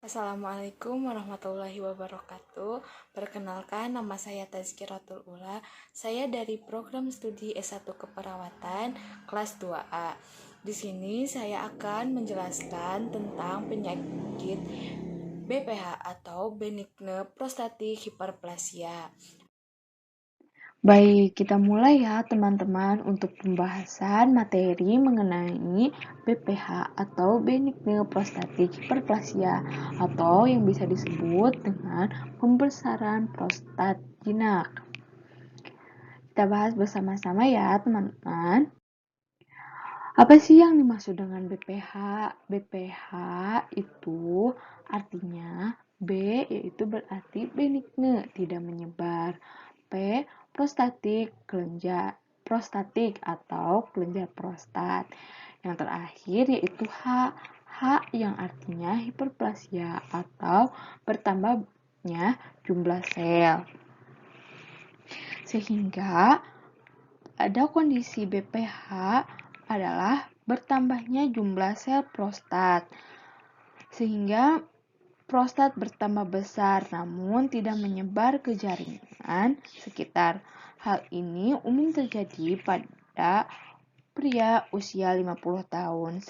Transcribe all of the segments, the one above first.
Assalamualaikum warahmatullahi wabarakatuh. Perkenalkan, nama saya Tazkiratul Ula. Saya dari program studi S1 Keperawatan kelas 2A. Di sini saya akan menjelaskan tentang penyakit BPH atau Benigne Prostatic Hyperplasia. Baik, kita mulai ya teman-teman untuk pembahasan materi mengenai BPH atau Benigne Prostatic Hyperplasia atau yang bisa disebut dengan pembesaran prostat jinak. Kita bahas bersama-sama ya teman-teman. Apa sih yang dimaksud dengan BPH? BPH itu artinya B yaitu berarti benigne, tidak menyebar. P prostatik, prostatik atau kelenjar prostat. Yang terakhir yaitu H, H yang artinya hiperplasia atau bertambahnya jumlah sel. Sehingga ada kondisi BPH adalah bertambahnya jumlah sel prostat, sehingga prostat bertambah besar namun tidak menyebar ke jaringan sekitar. Hal ini umum terjadi pada pria usia 50 tahun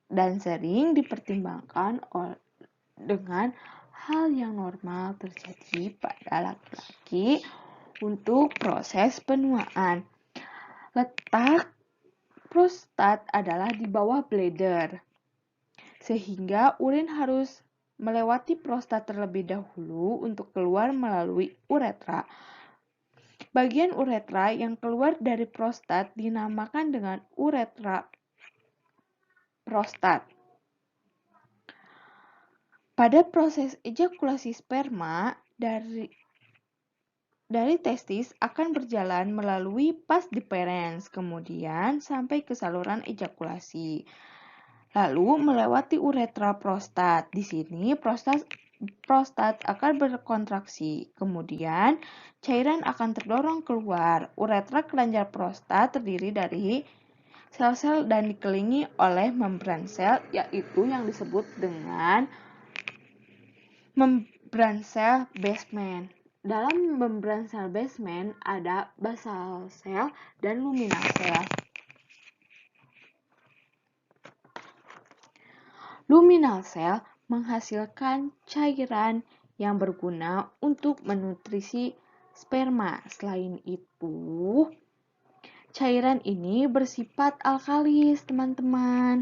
dan sering dipertimbangkan dengan hal yang normal terjadi pada laki-laki untuk proses penuaan. Letak prostat adalah di bawah bladder, sehingga urin harus melewati prostat terlebih dahulu untuk keluar melalui uretra. Bagian uretra yang keluar dari prostat dinamakan dengan uretra prostat. Pada proses ejakulasi sperma dari testis akan berjalan melalui vas deferens, kemudian sampai ke saluran ejakulasi. Lalu melewati uretra prostat. Di sini prostat akan berkontraksi. Kemudian cairan akan terdorong keluar. Uretra kelenjar prostat terdiri dari sel-sel dan dikelilingi oleh membran sel, yaitu yang disebut dengan membran sel basement. Dalam membran sel basement ada basal sel dan luminal sel. Luminal sel menghasilkan cairan yang berguna untuk menutrisi sperma. Selain itu, cairan ini bersifat alkalis, teman-teman,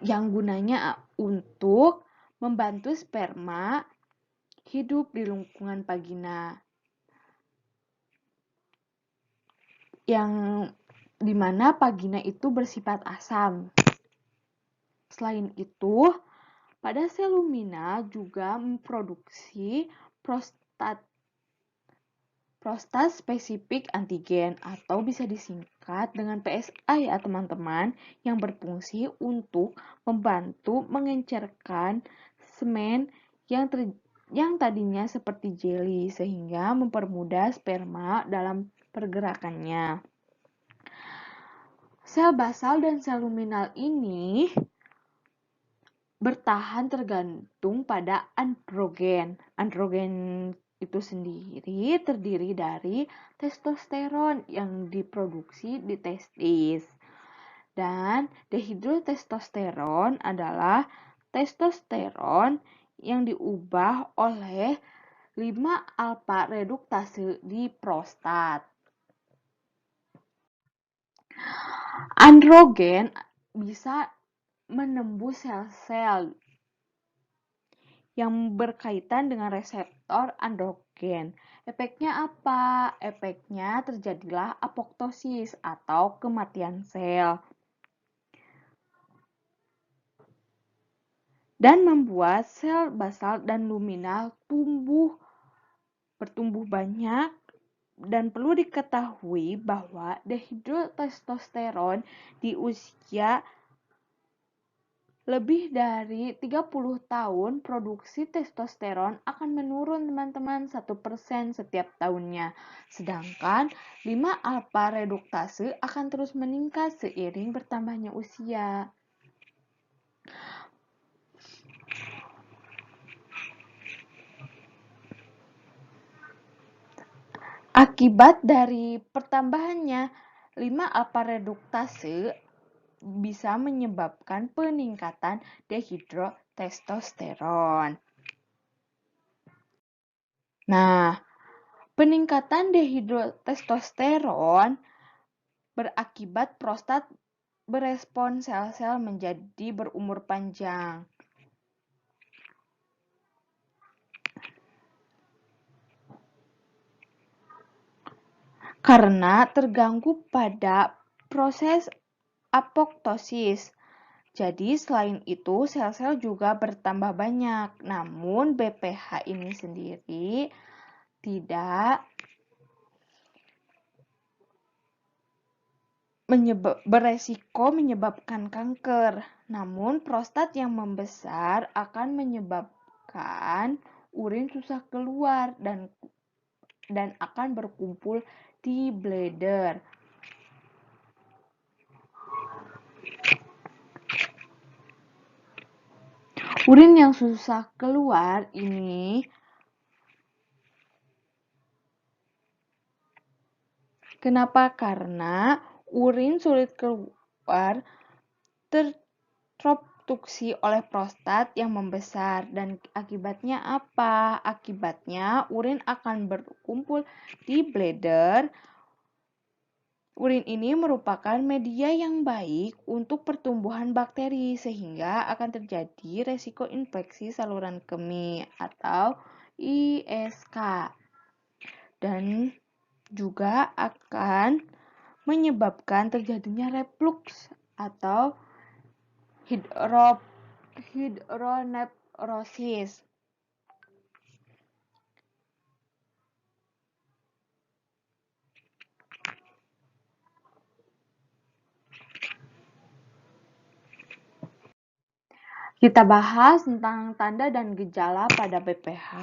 yang gunanya untuk membantu sperma hidup di lingkungan vagina, yang dimana vagina itu bersifat asam. Selain itu, pada sel luminal juga memproduksi prostat spesifik antigen atau bisa disingkat dengan PSA ya teman-teman, yang berfungsi untuk membantu mengencerkan semen yang tadinya seperti jeli sehingga mempermudah sperma dalam pergerakannya. Sel basal dan sel luminal ini bertahan tergantung pada androgen. Androgen itu sendiri terdiri dari testosteron yang diproduksi di testis. Dan dehidrotestosteron adalah testosteron yang diubah oleh 5-alfa reduktase di prostat. Androgen bisa menembus sel-sel yang berkaitan dengan reseptor androgen. Efeknya apa? Efeknya terjadilah apoptosis atau kematian sel. Dan membuat sel basal dan luminal bertumbuh banyak. Dan perlu diketahui bahwa dehidrotestosteron di usia lebih dari 30 tahun, produksi testosteron akan menurun teman-teman 1% setiap tahunnya. Sedangkan 5-alfa reduktase akan terus meningkat seiring bertambahnya usia. Akibat dari pertambahannya 5-alfa reduktase bisa menyebabkan peningkatan dehidrotestosteron. Nah, peningkatan dehidrotestosteron berakibat prostat berespon sel-sel menjadi berumur panjang. Karena terganggu pada proses apoptosis. Jadi selain itu sel-sel juga bertambah banyak. Namun BPH ini sendiri tidak beresiko menyebabkan kanker. Namun prostat yang membesar akan menyebabkan urin susah keluar dan akan berkumpul di bladder. Urin yang susah keluar ini kenapa? Karena urin sulit keluar terobstruksi oleh prostat yang membesar dan akibatnya apa? Akibatnya urin akan berkumpul di bladder. Urin ini merupakan media yang baik untuk pertumbuhan bakteri sehingga akan terjadi resiko infeksi saluran kemih atau ISK dan juga akan menyebabkan terjadinya reflux atau hidronefrosis. Kita bahas tentang tanda dan gejala pada BPH.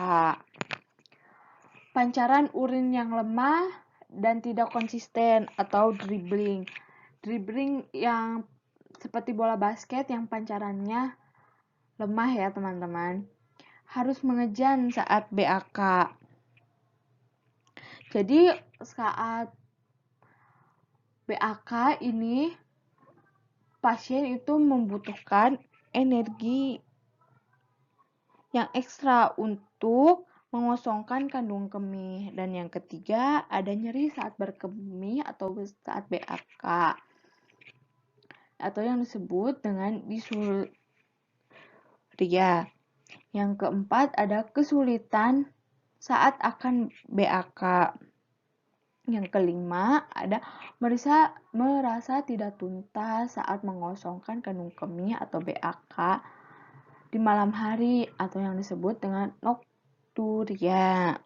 Pancaran urin yang lemah dan tidak konsisten atau dribbling. Dribbling yang seperti bola basket yang pancarannya lemah ya teman-teman. Harus mengejan saat BAK. Jadi saat BAK ini pasien itu membutuhkan energi yang ekstra untuk mengosongkan kandung kemih. Dan yang ketiga, ada nyeri saat berkemih atau saat BAK atau yang disebut dengan disuria. Yang keempat, ada kesulitan saat akan BAK. Yang kelima, ada merasa tidak tuntas saat mengosongkan kandung kemih atau BAK di malam hari atau yang disebut dengan nokturia.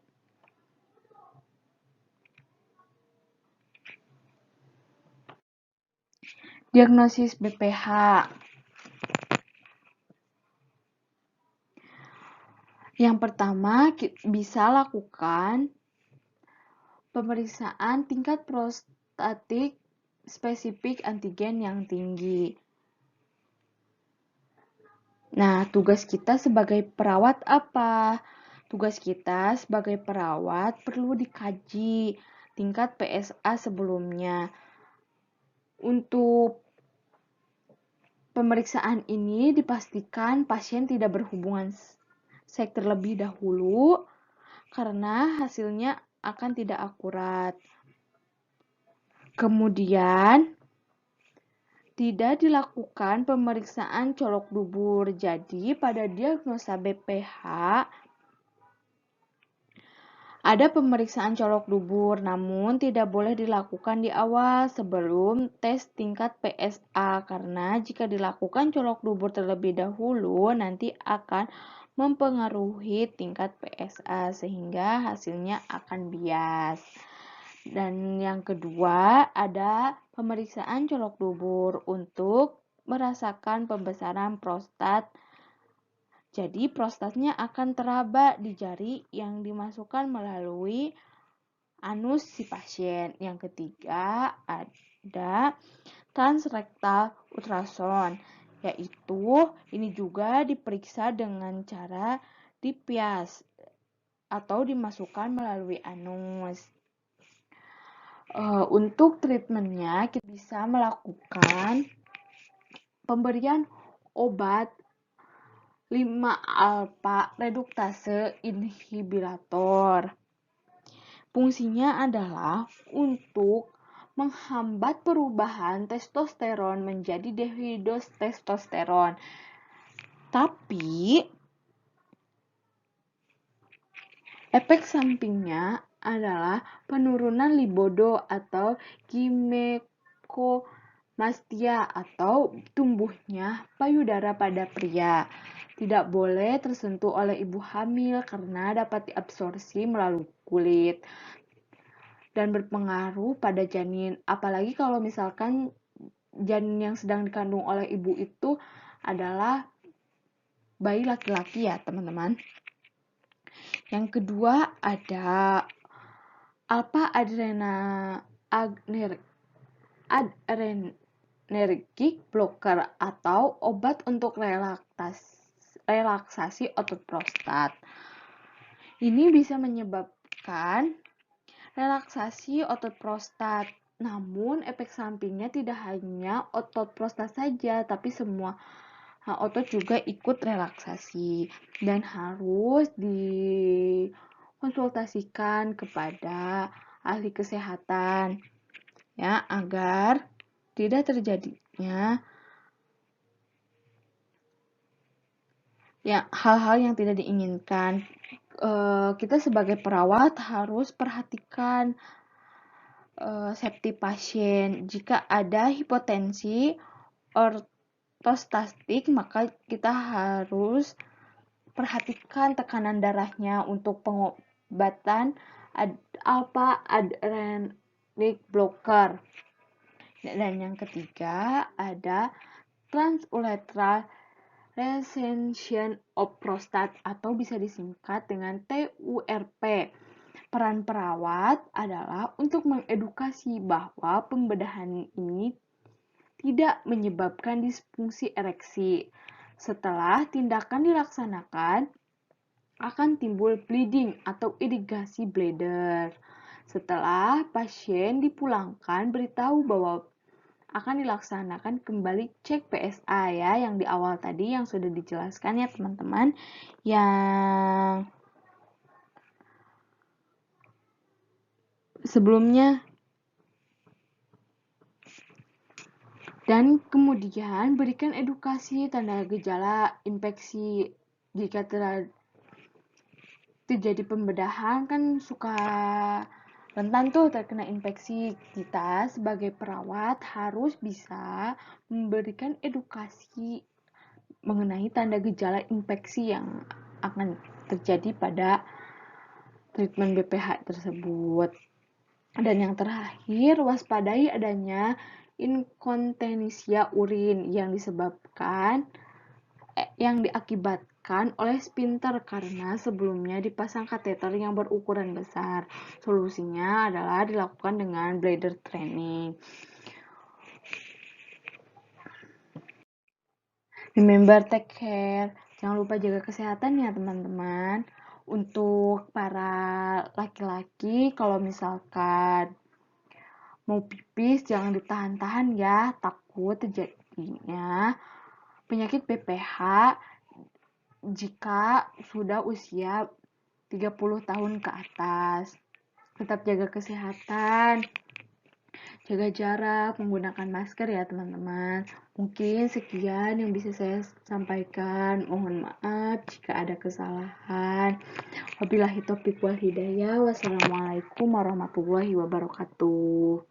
Diagnosis BPH. Yang pertama, bisa lakukan pemeriksaan tingkat prostatik spesifik antigen yang tinggi. Nah, tugas kita sebagai perawat apa? Tugas kita sebagai perawat perlu dikaji tingkat PSA sebelumnya. Untuk pemeriksaan ini dipastikan pasien tidak berhubungan seks terlebih dahulu karena hasilnya akan tidak akurat. Kemudian, tidak dilakukan pemeriksaan colok dubur. Jadi, pada diagnosa BPH, ada pemeriksaan colok dubur, namun tidak boleh dilakukan di awal sebelum tes tingkat PSA, karena jika dilakukan colok dubur terlebih dahulu, nanti akan mempengaruhi tingkat PSA, sehingga hasilnya akan bias. Dan yang kedua, ada pemeriksaan colok dubur untuk merasakan pembesaran prostat. Jadi, prostatnya akan teraba di jari yang dimasukkan melalui anus si pasien. Yang ketiga, ada transrektal ultrasound, yaitu ini juga diperiksa dengan cara dipias atau dimasukkan melalui anus. Untuk treatmentnya, kita bisa melakukan pemberian obat 5-alfa reduktase inhibitor. Fungsinya adalah untuk menghambat perubahan testosteron menjadi dehidrotestosteron. Tapi efek sampingnya adalah penurunan libido atau ginekomastia atau tumbuhnya payudara pada pria. Tidak boleh tersentuh oleh ibu hamil karena dapat diabsorpsi melalui kulit dan berpengaruh pada janin. Apalagi kalau misalkan janin yang sedang dikandung oleh ibu itu adalah bayi laki-laki ya, teman-teman. Yang kedua ada alpha adrenergic blocker atau obat untuk relaksasi otot prostat. Ini bisa menyebabkan relaksasi otot prostat. Namun efek sampingnya tidak hanya otot prostat saja, tapi semua otot juga ikut relaksasi dan harus dikonsultasikan kepada ahli kesehatan ya agar tidak terjadinya hal-hal yang tidak diinginkan. Kita sebagai perawat harus perhatikan safety pasien. Jika ada hipotensi ortostatik, maka kita harus perhatikan tekanan darahnya untuk pengobatan alpha adrenergic blocker. Dan yang ketiga ada transurethral resection of prostate atau bisa disingkat dengan TURP. Peran perawat adalah untuk mengedukasi bahwa pembedahan ini tidak menyebabkan disfungsi ereksi. Setelah tindakan dilaksanakan, akan timbul bleeding atau irigasi bladder. Setelah pasien dipulangkan, beritahu bahwa akan dilaksanakan kembali cek PSA ya, yang di awal tadi yang sudah dijelaskan ya teman-teman. Yang sebelumnya. Dan kemudian berikan edukasi tanda gejala infeksi. Jika terjadi pembedahan kan suka rentan tuh terkena infeksi. Kita sebagai perawat harus bisa memberikan edukasi mengenai tanda gejala infeksi yang akan terjadi pada treatment BPH tersebut. Dan yang terakhir, waspadai adanya inkontinensia urin yang diakibatkan oleh sphincter karena sebelumnya dipasang kateter yang berukuran besar. Solusinya adalah dilakukan dengan bladder training. Remember, take care. Jangan lupa jaga kesehatan ya teman-teman. Untuk para laki-laki, kalau misalkan mau pipis jangan ditahan-tahan ya, takut terjadinya penyakit BPH jika sudah usia 30 tahun ke atas. Tetap jaga kesehatan, jaga jarak, menggunakan masker ya teman-teman. Mungkin sekian yang bisa saya sampaikan. Mohon maaf jika ada kesalahan. Wabillahi taufiq wal hidayah. Wassalamualaikum warahmatullahi wabarakatuh.